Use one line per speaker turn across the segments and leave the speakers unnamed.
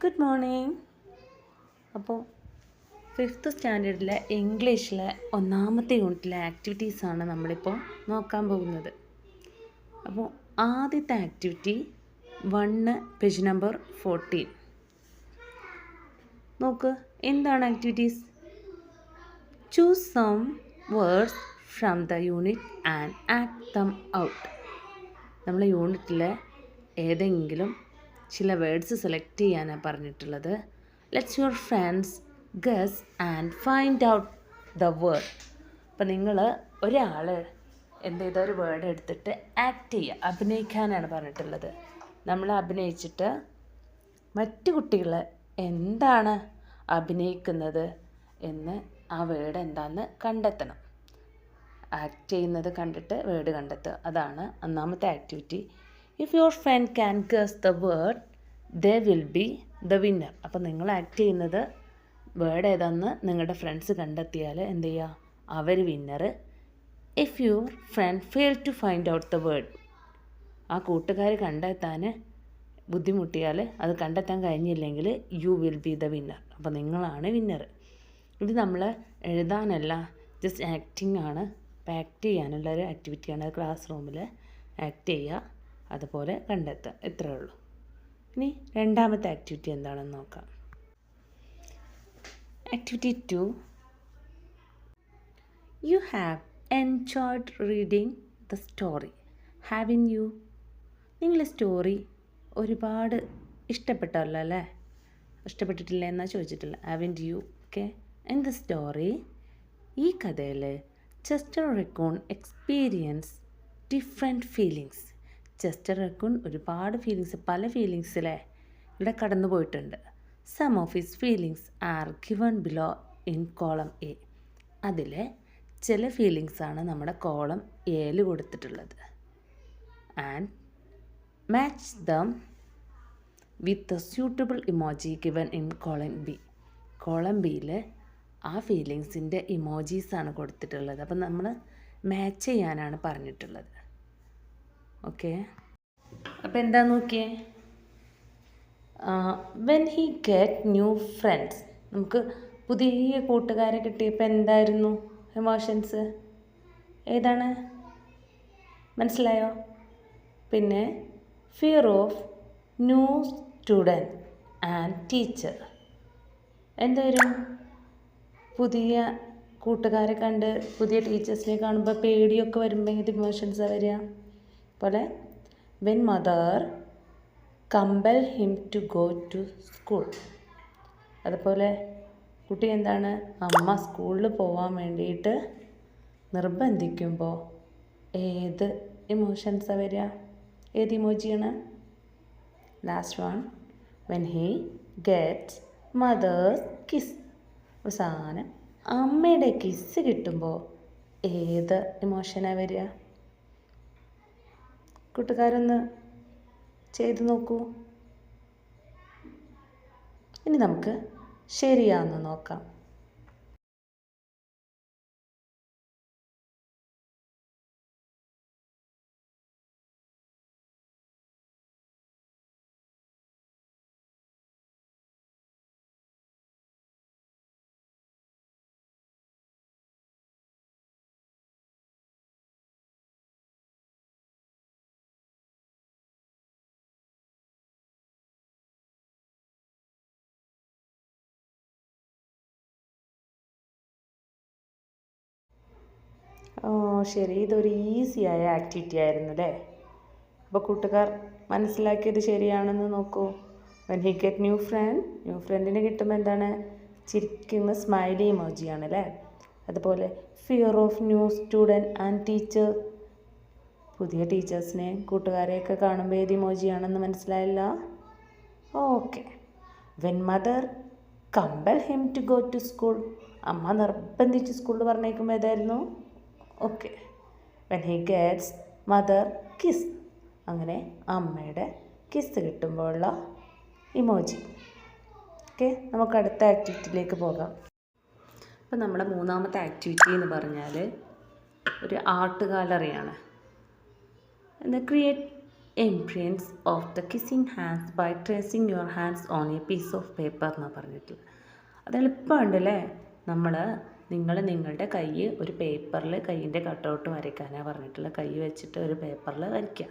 Good morning. അപ്പോൾ 5th സ്റ്റാൻഡേർഡിലെ ഇംഗ്ലീഷിലെ ഒന്നാമത്തെ യൂണിറ്റിലെ ആക്ടിവിറ്റീസാണ് നമ്മളിപ്പോൾ നോക്കാൻ പോകുന്നത്. അപ്പോൾ ആദ്യത്തെ ആക്ടിവിറ്റി 1 പേജ് നമ്പർ 14. നോക്ക്, എന്താണ് activities? Choose some words from the unit and act them out. നമ്മളെ യൂണിറ്റിലെ ഏതെങ്കിലും ചില വേർഡ്സ് സെലക്ട് ചെയ്യാനാണ് പറഞ്ഞിട്ടുള്ളത്. Let's your friends guess and find out the word. അപ്പം നിങ്ങൾ ഒരാൾ ഒരു വേർഡ് എടുത്തിട്ട് ആക്ട് ചെയ്യുക, അഭിനയിക്കാനാണ് പറഞ്ഞിട്ടുള്ളത്. നമ്മൾ അഭിനയിച്ചിട്ട് മറ്റു കുട്ടികൾ എന്താണ് അഭിനയിക്കുന്നത് എന്ന് ആ വേർഡ് എന്താണെന്ന് കണ്ടെത്തണം. ആക്ട് ചെയ്യുന്നത് കണ്ടിട്ട് വേർഡ് കണ്ടെത്തുക, അതാണ് ഒന്നാമത്തെ activity. If your front can guess the word they will be the winner. അപ്പോൾ നിങ്ങൾ ആക്ട് ചെയ്യുന്നത് വേർഡ് ഏതാണെന്ന് നിങ്ങളുടെ ഫ്രണ്ട്സ് കണ്ടെത്തിയാൽ എന്ത് ചെയ്യുക? അവർ winner. If your friend fail to find out the word, ആ കൂട്ടുകാർ കണ്ടെത്താൻ ബുദ്ധിമുട്ടിയാൽ, അത് കണ്ടെത്താൻ കഴിഞ്ഞില്ലെങ്കിൽ you will be the winner. അപ്പോൾ നിങ്ങളാണ് വിന്നർ. ഇത് നമ്മൾ എഴുതാനല്ല, ജസ്റ്റ് ആക്ടിങ് ആണ്. അപ്പോൾ ആക്ട് ചെയ്യാനുള്ളൊരു ആക്ടിവിറ്റിയാണ്. ക്ലാസ് റൂമിൽ ആക്ട് ചെയ്യുക, അതുപോലെ കണ്ടെത്തുക, ഇത്രയേ ഉള്ളൂ. ഇനി രണ്ടാമത്തെ ആക്ടിവിറ്റി എന്താണെന്ന് നോക്കാം. Activity 2. You have enjoyed reading the story, haven't you? നിങ്ങൾ സ്റ്റോറി ഒരുപാട് ഇഷ്ടപ്പെട്ടല്ലോ അല്ലേ? ഇഷ്ടപ്പെട്ടിട്ടില്ല എന്നാ ചോദിച്ചിട്ടില്ല. Haven't you? Okay. In the story, ഈ കഥയിൽ Chester Raccoon experience different feelings. Chester Raccoon ഒരുപാട് ഫീലിങ്സ്, പല ഫീലിങ്സിലെ ഇവിടെ കടന്നു പോയിട്ടുണ്ട്. Some of his feelings are given below in column A. അതിലെ ചില ഫീലിങ്സാണ് നമ്മുടെ കോളം എയിൽ കൊടുത്തിട്ടുള്ളത്. And match them with a suitable emoji given in column B. Column ബിയിൽ ആ ഫീലിങ്സിൻ്റെ ഇമോജീസാണ് കൊടുത്തിട്ടുള്ളത്. അപ്പം നമ്മൾ മാച്ച് ചെയ്യാനാണ് പറഞ്ഞിട്ടുള്ളത്. ഓക്കെ. അപ്പോൾ എന്താ നോക്കിയേ, when he get new friends. നമുക്ക് പുതിയ കൂട്ടുകാരെ കിട്ടിയപ്പോൾ എന്തായിരുന്നു ഇമോഷൻസ്? ഏതാണ്? മനസ്സിലായോ? പിന്നെ fear of new student and teacher. എന്തായാലും പുതിയ കൂട്ടുകാരെ കണ്ട് പുതിയ ടീച്ചേഴ്സിനെ കാണുമ്പോൾ പേടിയൊക്കെ വരുമ്പോൾ ഏത് ഇമോഷൻസാണ് വരിക? പോലെ when mother compel him to go to school. അതുപോലെ കുട്ടി എന്താണ്, അമ്മ സ്കൂളിൽ പോകാൻ വേണ്ടിയിട്ട് നിർബന്ധിക്കുമ്പോൾ ഏത് ഇമോഷൻസാണ് വരിക? ഏത് ഇമോജിയാണ്? Last one, when he gets mother's kiss. അവസാനം അമ്മയുടെ കിസ് കിട്ടുമ്പോൾ ഏത് ഇമോഷനാണ് വരിക? കൂട്ടുകാരൊന്ന് ചെയ്തു നോക്കൂ. ഇനി നമുക്ക് ശരിയാണെന്ന് നോക്കാം. ശരി, ഇതൊരു ഈസിയായ ആക്ടിവിറ്റി ആയിരുന്നു അല്ലേ? അപ്പോൾ കൂട്ടുകാർ മനസ്സിലാക്കിയത് ശരിയാണെന്ന് നോക്കൂ. വെൻ ഹി ഗെറ്റ് ന്യൂ ഫ്രണ്ടിനെ കിട്ടുമ്പോൾ എന്താണ്? ചിരിക്കുന്ന സ്മൈലി ഇമോജിയാണ് അല്ലേ? അതുപോലെ fear of new student and teacher. പുതിയ ടീച്ചേഴ്സിനെ കൂട്ടുകാരെയൊക്കെ കാണുമ്പോൾ ഏത് ഇമോജിയാണെന്ന് മനസ്സിലായില്ല? Okay. When mother compel him to go to school. അമ്മ നിർബന്ധിച്ച് സ്കൂളിൽ പറഞ്ഞേക്കുമ്പോൾ ഏതായിരുന്നു? Okay. When he gets mother kiss. അങ്ങനെ അമ്മയുടെ കിസ് കിട്ടുമ്പോഴുള്ള ഇമോജി. ഓക്കെ, നമുക്ക് അടുത്ത ആക്ടിവിറ്റിയിലേക്ക് പോകാം. അപ്പോൾ നമ്മുടെ മൂന്നാമത്തെ ആക്ടിവിറ്റി എന്ന് പറഞ്ഞാൽ ഒരു ആർട്ട് ഗാലറിയാണ്. Create imprints of the kissing hands by tracing your hands on a piece of paper എന്നാണ് പറഞ്ഞിട്ടുള്ളത്. അത് എളുപ്പമുണ്ടല്ലേ. നിങ്ങൾ നിങ്ങളുടെ കൈ ഒരു പേപ്പറിൽ കൈയിൻ്റെ കട്ടൗട്ട് വരയ്ക്കാനാണ് പറഞ്ഞിട്ടുള്ളത്. കൈ വെച്ചിട്ട് ഒരു പേപ്പറിൽ വരയ്ക്കുക.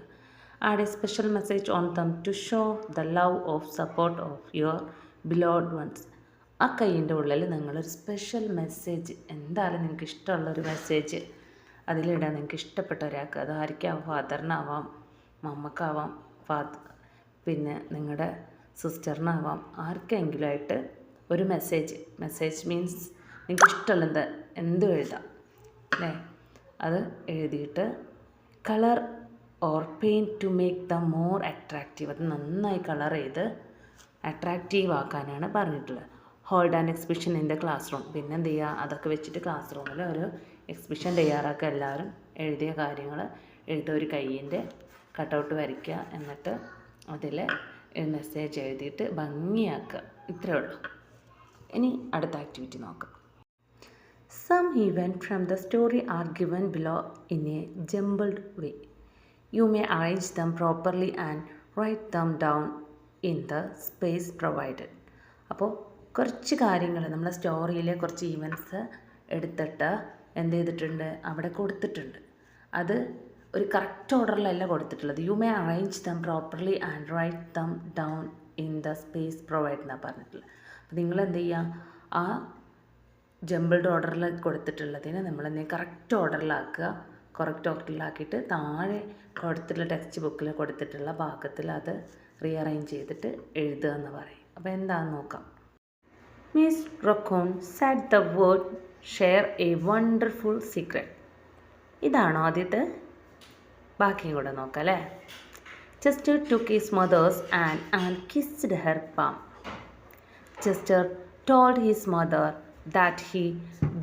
Add a special message on them to show the love of support of your beloved ones. ആ കൈയിൻ്റെ ഉള്ളിൽ നിങ്ങളൊരു സ്പെഷ്യൽ മെസ്സേജ്, എന്തായാലും നിങ്ങൾക്ക് ഇഷ്ടമുള്ളൊരു മെസ്സേജ് അതിലിടാൻ നിങ്ങൾക്ക് ഇഷ്ടപ്പെട്ട ഒരാൾക്ക്, അതായിരിക്കാം ഫാദറിനാവാം, മമ്മക്കാവാം, പിന്നെ നിങ്ങളുടെ സിസ്റ്ററിനാവാം, ആർക്കെങ്കിലും ആയിട്ട് ഒരു മെസ്സേജ് മീൻസ് നിങ്ങൾക്ക് ഇഷ്ടമുള്ള എന്തും എഴുതാം അല്ലേ. അത് എഴുതിയിട്ട് colour or paint to make the more attractive, അത് നന്നായി കളർ ചെയ്ത് അട്രാക്റ്റീവ് ആക്കാനാണ് പറഞ്ഞിട്ടുള്ളത്. Hold and exhibition in the classroom. പിന്നെ എന്ത് ചെയ്യുക, അതൊക്കെ വെച്ചിട്ട് ക്ലാസ് റൂമിൽ ഒരു എക്സിബിഷൻ തയ്യാറാക്കുക. എല്ലാവരും എഴുതിയ കാര്യങ്ങൾ എഴുതുക, ഒരു കയ്യിൻ്റെ കട്ടൗട്ട് വരയ്ക്കുക, എന്നിട്ട് അതിൽ മെസ്സേജ് എഴുതിയിട്ട് ഭംഗിയാക്കുക. ഇത്രയേ ഉള്ളൂ. ഇനി അടുത്ത ആക്ടിവിറ്റി നോക്കാം. Some events from the story are given below in a jumbled way. You may arrange them properly and write them down in the space provided. അപ്പോൾ കുറച്ച് കാര്യങ്ങൾ നമ്മളെ സ്റ്റോറിയിലെ കുറച്ച് ഈവൻറ്റ്സ് എടുത്തിട്ട് എന്ത് ചെയ്തിട്ടുണ്ട്, അവിടെ കൊടുത്തിട്ടുണ്ട്. അത് ഒരു കറക്റ്റ് ഓർഡറിലല്ല കൊടുത്തിട്ടുള്ളത്. You may arrange dum properly and write them down in the space provide എന്നാണ് പറഞ്ഞിട്ടുള്ളത്. അപ്പോൾ നിങ്ങൾ എന്ത് ചെയ്യുക, ആ ജമ്പിൾഡ് ഓർഡറിൽ കൊടുത്തിട്ടുള്ളതിന് നമ്മളെന്തെങ്കിലും കറക്റ്റ് ഓർഡറിലാക്കിയിട്ട് താഴെ കൊടുത്തിട്ടുള്ള ടെക്സ്റ്റ് ബുക്കിൽ കൊടുത്തിട്ടുള്ള ഭാഗത്തിൽ അത് റീഅറേഞ്ച് ചെയ്തിട്ട് എഴുതുക എന്ന് പറയും. അപ്പോൾ എന്താണെന്ന് നോക്കാം. Miss Raccoon said the word share a wonderful secret. ഇതാണോ ആദ്യത്തെ? ബാക്കിയും കൂടെ നോക്കാം അല്ലേ. Chester took his mother's hand kissed her palm. Chester told his mother that he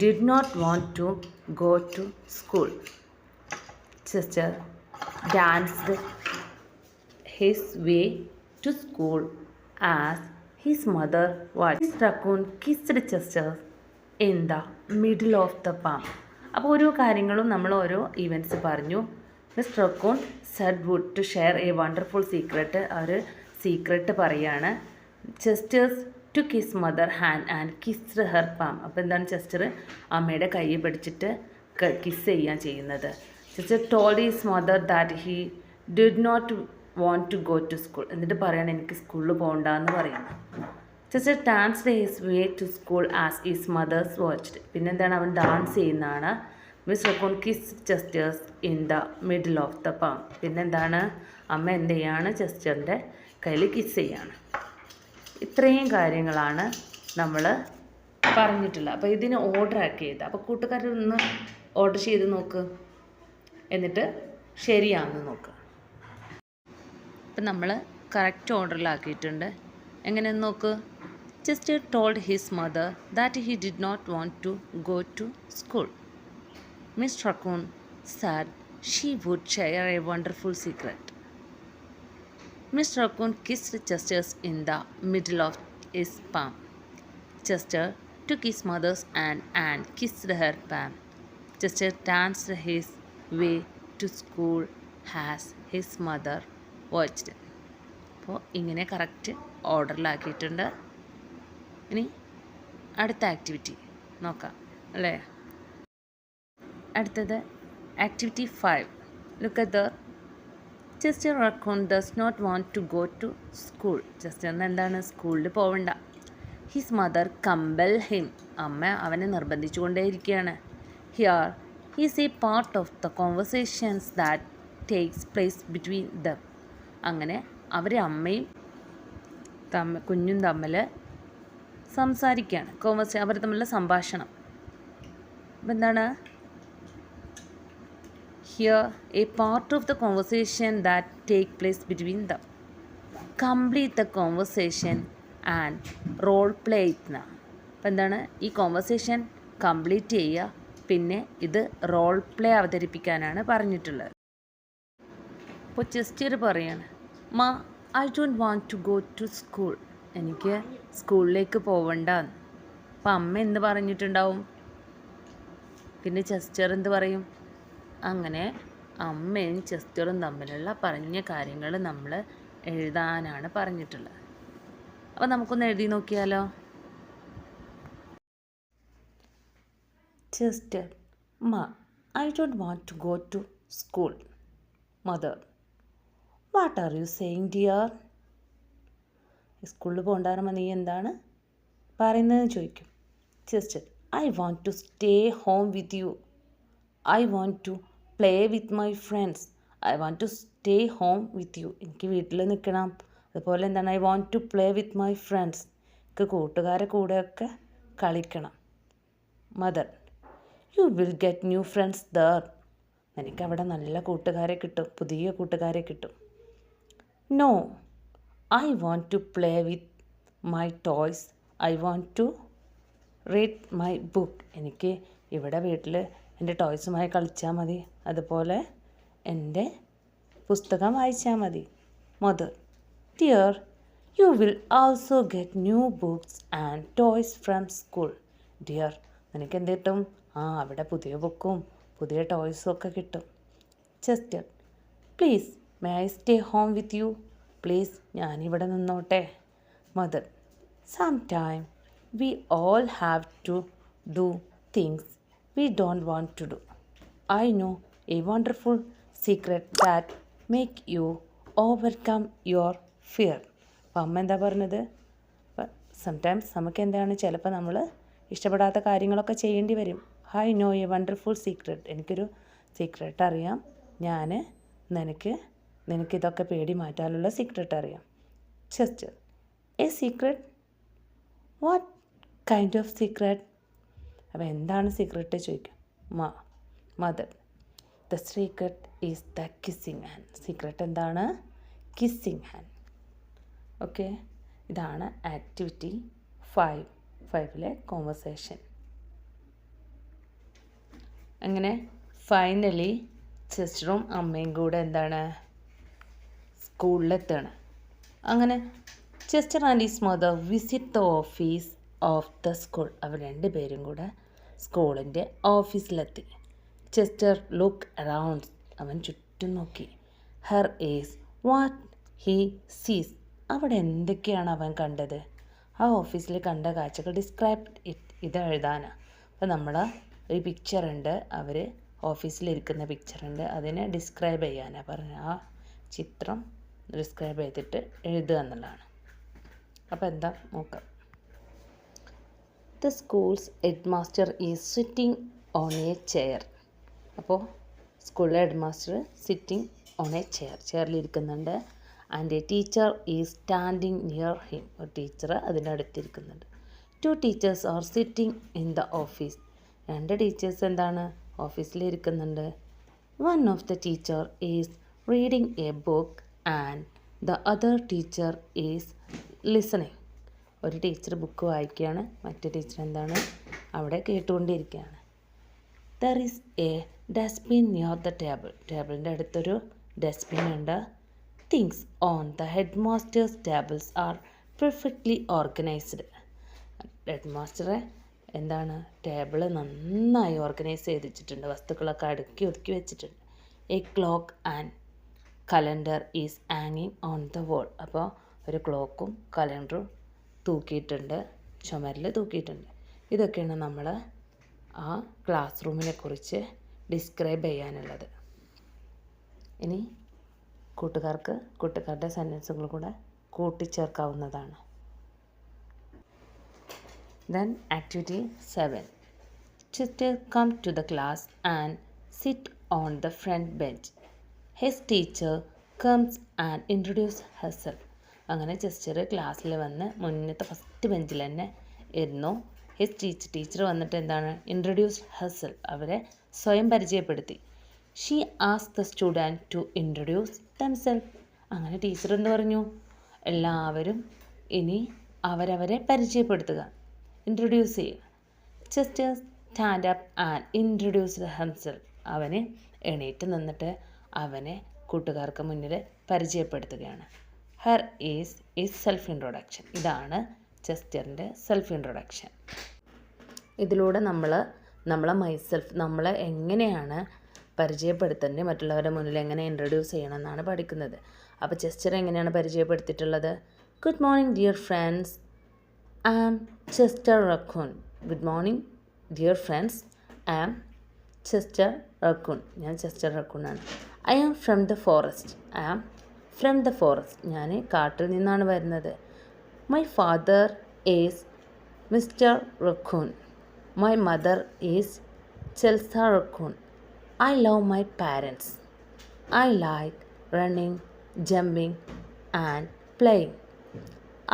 did not want to go to school. Chester danced his way to school as his mother watched. Miss Raccoon kissed Chester in the middle of the palm. അപ്പോൾ ഓരോ കാര്യങ്ങളും നമ്മൾ ഓരോ events പറഞ്ഞു. Miss Raccoon said would to share a wonderful secret, അവർ secret പറയാണ്. Chester's to kiss mother hand and kissed her palm. അപ്പോൾ എന്താണ് ചെസ്റ്റർ അമ്മയുടെ കൈ പിടിച്ചിട്ട് കിസ് ചെയ്യാൻ ചെയ്യുന്നത്. Chester told his mother that he did not want to go to school. എന്നിട്ട് പറയണം എനിക്ക് സ്കൂളിൽ പോകണ്ടെന്ന് പറയുന്നു. Chester danced his way to school as his mother's watched. പിന്നെന്താണ് അവൻ ഡാൻസ് ചെയ്യുന്നതാണ്. Miss Raccoon kiss Chester's in the middle of the palm. പിന്നെന്താണ് അമ്മ എന്ത് ചെയ്യാണ്, ചെസ്റ്ററിൻ്റെ കയ്യിൽ കിസ് ചെയ്യാണ്. ഇത്രയും കാര്യങ്ങളാണ് നമ്മൾ പറഞ്ഞിട്ടുള്ളത്. അപ്പോൾ ഇതിന് ഓർഡർ ആക്കി ചെയ്താൽ, അപ്പോൾ കൂട്ടുകാരൊന്ന് ഓർഡർ ചെയ്ത് നോക്ക്, എന്നിട്ട് ശരിയാണെന്ന് നോക്കുക. അപ്പം നമ്മൾ കറക്റ്റ് ഓർഡറിലാക്കിയിട്ടുണ്ട്. എങ്ങനെയെന്ന് നോക്ക്. Just told his mother that he did not want to go to school. Miss Raccoon said she would share a wonderful secret. Miss Raccoon kissed Chester in the middle of his palm. Chester took his mother's hand and kissed her palm. Chester danced his way to school as his mother watched. അപ്പോൾ ഇങ്ങനെ correct ഓർഡറിലാക്കിയിട്ടുണ്ട്. ഇനി അടുത്ത activity നോക്കാം അല്ലേ. അടുത്തത് activity 5. Look at the Chester Raccoon does not want to go to school. ചെസ്റ്ററിന് എന്താണ്, സ്കൂളിൽ പോവണ്ട. His mother compel him. അമ്മ അവനെ നിർബന്ധിച്ചുകൊണ്ടേയിരിക്കുകയാണ്. Here he's a part of the conversations that takes place between them. അങ്ങനെ അവർ അമ്മയും കുഞ്ഞും തമ്മിൽ സംസാരിക്കുകയാണ്. അവർ തമ്മിലുള്ള സംഭാഷണം. അപ്പം എന്താണ്, here a part of the conversation that take place between them. Complete the conversation and role play it. അപ്പം എന്താണ്, ഈ കോൺവെർസേഷൻ കംപ്ലീറ്റ് ചെയ്യുക, പിന്നെ ഇത് റോൾ പ്ലേ അവതരിപ്പിക്കാനാണ് പറഞ്ഞിട്ടുള്ളത്. അപ്പോൾ ചെസ്റ്റർ പറയാണ്, ma I don't want to go to school. എനിക്ക് സ്കൂളിലേക്ക് പോവണ്ട. അപ്പം അമ്മ എന്ത് പറഞ്ഞിട്ടുണ്ടാവും, പിന്നെ ചെസ്റ്റർ എന്ത് പറയും, അങ്ങനെ അമ്മയും ചെസ്റ്ററും തമ്മിലുള്ള പറഞ്ഞ കാര്യങ്ങൾ നമ്മൾ എഴുതാനാണ് പറഞ്ഞിട്ടുള്ളത്. അപ്പോൾ നമുക്കൊന്ന് എഴുതി നോക്കിയാലോ. Chester: Ma, I don't want to go to school. Mother: What are you saying, dear? സ്കൂളിൽ പോകണ്ടാകുമ്പോൾ നീ എന്താണ് പറയുന്നതെന്ന് ചോദിക്കും. Chester: I want to stay home with you. I want to play with my friends. I want to stay home with you. എനിക്ക് വീട്ടിൽ നിൽക്കണം. അതുപോലെ എന്താണ്, I want to play with my friends. എനിക്ക് കൂട്ടുകാരെ കൂടെയൊക്കെ കളിക്കണം. Mother: You will get new friends there. എനിക്കവിടെ നല്ല കൂട്ടുകാരെ കിട്ടും, പുതിയ കൂട്ടുകാരെ കിട്ടും. No, I want to play with my toys. I want to read my book. എനിക്ക് ഇവിടെ വീട്ടിൽ എൻ്റെ ടോയ്സുമായി കളിച്ചാൽ മതി, അതുപോലെ എൻ്റെ പുസ്തകം വായിച്ചാൽ മതി. Mother: Dear, you will also get new books and toys from school. Dear, നിനക്ക് എന്ത് കിട്ടും? അവിടെ പുതിയ ബുക്കും പുതിയ ടോയ്സും ഒക്കെ കിട്ടും. Chester: Please, may I stay home with you? Please, ഞാനിവിടെ നിന്നോട്ടെ. Mother: Sometime we all have to do things we don't want to do. I know a wonderful secret that make you overcome your fear. അപ്പം അമ്മ എന്താ പറഞ്ഞത്? Sometimes നമുക്ക് എന്താണ്, ചിലപ്പോൾ നമ്മൾ ഇഷ്ടപ്പെടാത്ത കാര്യങ്ങളൊക്കെ ചെയ്യേണ്ടി വരും. I know a wonderful secret. എനിക്കൊരു സീക്രട്ട് അറിയാം. നിനക്കിതൊക്കെ പേടി മാറ്റാനുള്ള സീക്രട്ട് അറിയാം. Chester: a secret? What kind of secret? അപ്പോൾ എന്താണ് സീക്രട്ട് ചോദിക്കും. Mother: the secret is the kissing hand. Secret എന്താണ്? Kissing hand. ഓക്കെ, ഇതാണ് ആക്ടിവിറ്റി 5-5 കോൺവെർസേഷൻ. അങ്ങനെ ഫൈനലി സിസ്റ്ററും അമ്മയും കൂടെ എന്താണ്, സ്കൂളിലെത്താണ്. അങ്ങനെ Chester and his mother visit the office of the school. അവർ രണ്ടുപേരും കൂടെ സ്കൂളിൻ്റെ ഓഫീസിലെത്തി. Chester look around. അവൻ ചുറ്റും നോക്കി. ഹെർ ഈസ് വാട്ട് ഹീ സീസ്. അവിടെ എന്തൊക്കെയാണ് അവൻ കണ്ടത്? ആ ഓഫീസിൽ കണ്ട കാഴ്ചകൾ ഡിസ്ക്രൈബ് ഇറ്റ്. ഇത് എഴുതാനാണ്. അപ്പോൾ നമ്മൾ ഒരു പിക്ചറുണ്ട്, അവർ ഓഫീസിലിരിക്കുന്ന പിക്ചറുണ്ട്, അതിനെ ഡിസ്ക്രൈബ് ചെയ്യാനാണ് പറഞ്ഞത്. ആ ചിത്രം ഡിസ്ക്രൈബ് ചെയ്തിട്ട് എഴുതുക എന്നുള്ളതാണ്. അപ്പോൾ എന്താ നോക്കാം. The school's head master is sitting on a chair. അപ്പോൾ സ്കൂളിലെ head master sitting on a ചെയറിലിരിക്കുന്നുണ്ട്. And a teacher is standing near him. ഒരു ടീച്ചർ അതിൻ്റെ അടുത്തിരിക്കുന്നുണ്ട്. 2 teachers are sitting in the office. 2 teachers എന്താണ്, ഓഫീസിലിരിക്കുന്നുണ്ട്. One of the teacher is reading a book and the other teacher is listening. ഒരു teacher book വായിക്കുകയാണ്, മറ്റേ teacher എന്താണ്, അവിടെ കേട്ടുകൊണ്ടിരിക്കുകയാണ്. There is a dustbin near the table. ടേബിളിൻ്റെ അടുത്തൊരു ഡസ്റ്റ്ബിൻ ഉണ്ട്. Things on the head master's tables are perfectly organised. Head മാസ്റ്ററെ എന്താണ്, ടേബിൾ നന്നായി ഓർഗനൈസ് ചെയ്ത് വെച്ചിട്ടുണ്ട്, വസ്തുക്കളൊക്കെ അടുക്കി ഒതുക്കി വെച്ചിട്ടുണ്ട്. A clock and calendar is ഹാങ്ങിങ് ഓൺ ദ വോൾ. അപ്പോൾ ഒരു ക്ലോക്കും കലണ്ടറും തൂക്കിയിട്ടുണ്ട്, ചുമരിൽ തൂക്കിയിട്ടുണ്ട്. ഇതൊക്കെയാണ് നമ്മൾ ആ ക്ലാസ് റൂമിനെ കുറിച്ച് ഡിസ്ക്രൈബ് ചെയ്യാനുള്ളത്. ഇനി കൂട്ടുകാരുടെ സെൻറ്റൻസുകൾ കൂടെ കൂട്ടിച്ചേർക്കാവുന്നതാണ്. Then activity 7. Chester come to the class and sit on the front bench. His teacher comes and introduce herself. അങ്ങനെ ചെസ്റ്റർ ക്ലാസ്സിൽ വന്ന് മുന്നത്തെ ഫസ്റ്റ് ബെഞ്ചിൽ തന്നെ ഇരുന്നു. ടീച്ചർ വന്നിട്ട് എന്താണ്, ഇൻട്രൊഡ്യൂസ് ഹെർസെൽഫ്. അവരെ സ്വയം പരിചയപ്പെടുത്തി. She ask the student to introduce themselves. അങ്ങനെ ടീച്ചർ എന്ത് പറഞ്ഞു, എല്ലാവരും ഇനി അവരവരെ പരിചയപ്പെടുത്തുക, ഇൻട്രൊഡ്യൂസ് ചെയ്യുക. Chester stand up and introduced himself. അവന് എണീറ്റ് നിന്നിട്ട് അവനെ കൂട്ടുകാർക്ക് മുന്നിൽ പരിചയപ്പെടുത്തുകയാണ്. Her is self introduction. ഇതാണ് ചെസ്റ്ററിൻ്റെ സെൽഫ് ഇൻട്രൊഡക്ഷൻ. ഇതിലൂടെ നമ്മളെ മൈസെൽഫ്, നമ്മളെ എങ്ങനെയാണ് പരിചയപ്പെടുത്തേണ്ടത്, മറ്റുള്ളവരുടെ മുന്നിൽ എങ്ങനെ ഇൻട്രൊഡ്യൂസ് ചെയ്യണം എന്നാണ് പഠിക്കുന്നത്. അപ്പോൾ ചെസ്റ്റർ എങ്ങനെയാണ് പരിചയപ്പെടുത്തിയിട്ടുള്ളത്? Good morning dear friends, I am Chester Raccoon. Good morning dear friends, I am Chester Raccoon. ഞാൻ ചെസ്റ്റർ റക്കൂണാണ്. I am from the forest. I am from the forest. ഞാൻ കാട്ടിൽ നിന്നാണ് വരുന്നത്. My father is Mister Raccoon. My mother is Chelsea Raccoon. I love my parents. I like running, jumping and playing.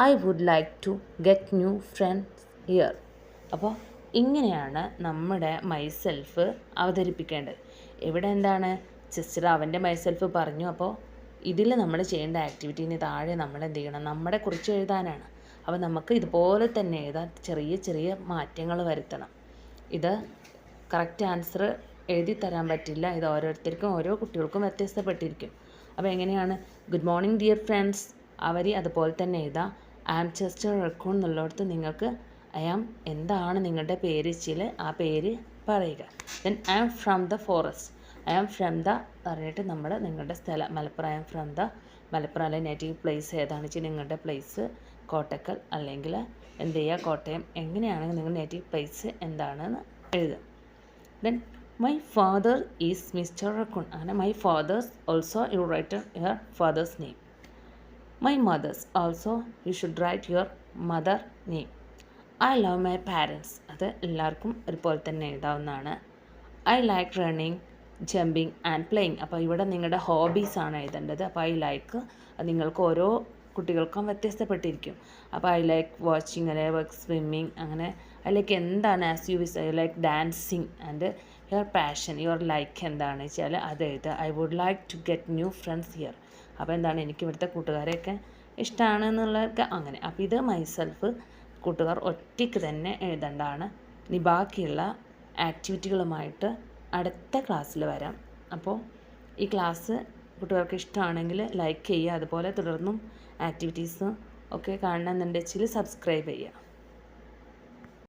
I would like to get new friends here. അപ്പോൾ ഇങ്ങനെയാണ് നമ്മുടെ myself അവതരിപ്പിക്കേണ്ടത്. ഇവിടെ എന്താണ്, Chester അവൻ്റെ മൈസെൽഫ് പറഞ്ഞു. അപ്പോൾ ഇതിൽ നമ്മൾ ചെയ്യേണ്ട ആക്ടിവിറ്റീന് താഴെ നമ്മൾ എന്ത് ചെയ്യണം, നമ്മളെ കുറിച്ച് എഴുതാനാണ്. അപ്പോൾ നമുക്ക് ഇതുപോലെ തന്നെ എഴുതാൻ ചെറിയ ചെറിയ മാറ്റങ്ങൾ വരുത്തണം. ഇത് കറക്റ്റ് ആൻസർ എഴുതി തരാൻ പറ്റില്ല. ഇത് ഓരോരുത്തർക്കും ഓരോ കുട്ടികൾക്കും വ്യത്യസ്തപ്പെട്ടിരിക്കും. അപ്പോൾ എങ്ങനെയാണ്, ഗുഡ് മോർണിംഗ് ഡിയർ ഫ്രണ്ട്സ് അവർ അതുപോലെ തന്നെ എഴുതാം. ഐ ആം ചെസ്റ്റർ റക്കൂൺ എന്നുള്ളിടത്ത് നിങ്ങൾക്ക് ഐ ആം എന്താണ് നിങ്ങളുടെ പേര് വെച്ചാൽ ആ പേര് പറയുക. Then I am from the forest. I am from the പറഞ്ഞിട്ട് നമ്മൾ നിങ്ങളുടെ സ്ഥലം Malappuram, I am from the Malappuram അല്ലെങ്കിൽ നേറ്റീവ് പ്ലേസ് ഏതാണെന്ന് വെച്ചാൽ നിങ്ങളുടെ പ്ലേസ് കോട്ടക്കൽ അല്ലെങ്കിൽ എന്ത് ചെയ്യുക കോട്ടയം, എങ്ങനെയാണെങ്കിൽ നിങ്ങൾ നേറ്റീവ് പ്ലേസ് എന്താണെന്ന് എഴുതുക. Then my father is Mister Raccoon. അങ്ങനെ my father's also you write your father's name. My mother's also you should write your mother name. I love my parents. അത് എല്ലാവർക്കും ഒരുപോലെ തന്നെ എഴുതാവുന്നതാണ്. I like running, jumping and playing. അപ്പോൾ ഇവിടെ നിങ്ങളുടെ ഹോബീസാണ് എഴുതേണ്ടത്. അപ്പോൾ ഐ ലൈക്ക് നിങ്ങൾക്ക് ഓരോ കുട്ടികൾക്കും വ്യത്യസ്തപ്പെട്ടിരിക്കും. അപ്പോൾ ഐ ലൈക്ക് വാച്ചിങ്, അല്ലെ വർക്ക് സ്വിമ്മിങ്, അങ്ങനെ ഐ ലൈക്ക് എന്താണ് as you wish, I like dancing and your passion, your like എന്താണെന്ന് വെച്ചാൽ അത് എഴുതുക. I would like to get new friends here. അപ്പോൾ എന്താണ്, എനിക്ക് ഇവിടുത്തെ കൂട്ടുകാരെയൊക്കെ ഇഷ്ടമാണ് എന്നുള്ളതൊക്കെ അങ്ങനെ. അപ്പോൾ ഇത് മൈസെൽഫ് കൂട്ടുകാർ ഒറ്റയ്ക്ക് തന്നെ എഴുതേണ്ടതാണ്. ഇനി ബാക്കിയുള്ള ആക്ടിവിറ്റികളുമായിട്ട് അടുത്ത ക്ലാസ്സിൽ വരാം. അപ്പോൾ ഈ ക്ലാസ് കുട്ടികൾക്ക് ഇഷ്ടമാണെങ്കിൽ ലൈക്ക് ചെയ്യുക. അതുപോലെ തുടർന്നും ആക്ടിവിറ്റീസും ഒക്കെ കാണണമെന്നുണ്ടെങ്കിൽ സബ്സ്ക്രൈബ് ചെയ്യുക.